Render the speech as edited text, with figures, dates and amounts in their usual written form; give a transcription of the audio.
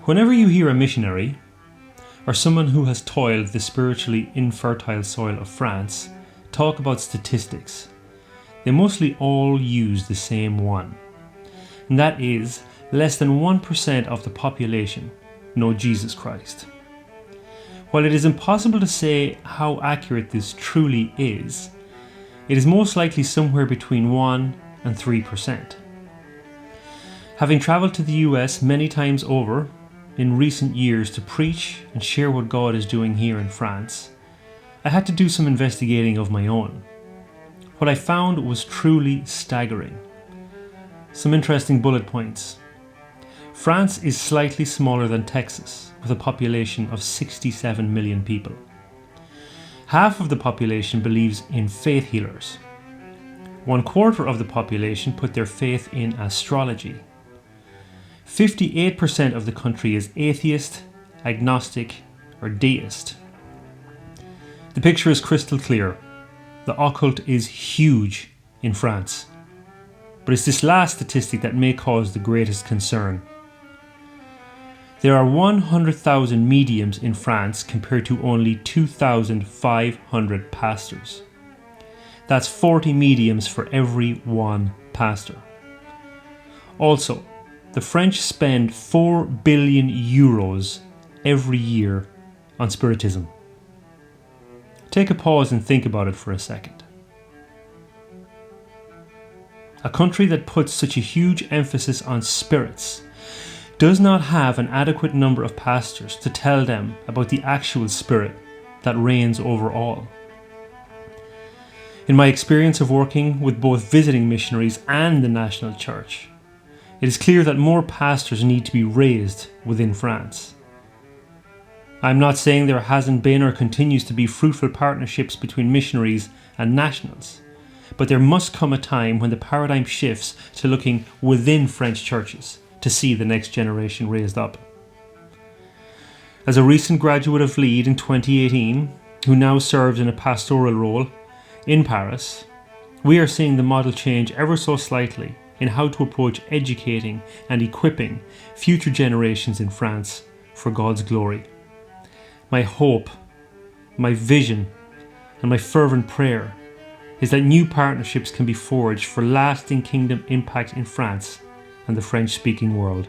Whenever you hear a missionary, or someone who has toiled the spiritually infertile soil of France, talk about statistics, they mostly all use the same one. And that is, less than 1% of the population know Jesus Christ. While it is impossible to say how accurate this truly is, it is most likely somewhere between 1 and 3%. Having travelled to the US many times over in recent years to preach and share what God is doing here in France, I had to do some investigating of my own. What I found was truly staggering. Some interesting bullet points. France is slightly smaller than Texas, with a population of 67 million people. Half of the population believes in faith healers. 1/4 of the population put their faith in astrology. 58% of the country is atheist, agnostic, or deist. The picture is crystal clear. The occult is huge in France. But it's this last statistic that may cause the greatest concern. There are 100,000 mediums in France compared to only 2,500 pastors. That's 40 mediums for every one pastor. Also, the French spend 4 billion euros every year on spiritism. Take a pause and think about it for a second. A country that puts such a huge emphasis on spirits does not have an adequate number of pastors to tell them about the actual spirit that reigns over all. In my experience of working with both visiting missionaries and the national church, it is clear that more pastors need to be raised within France. I'm not saying there hasn't been or continues to be fruitful partnerships between missionaries and nationals, but there must come a time when the paradigm shifts to looking within French churches to see the next generation raised up. As a recent graduate of Lead in 2018, who now serves in a pastoral role in Paris, we are seeing the model change ever so slightly in how to approach educating and equipping future generations in France for God's glory. My hope, my vision, and my fervent prayer is that new partnerships can be forged for lasting kingdom impact in France and the French-speaking world.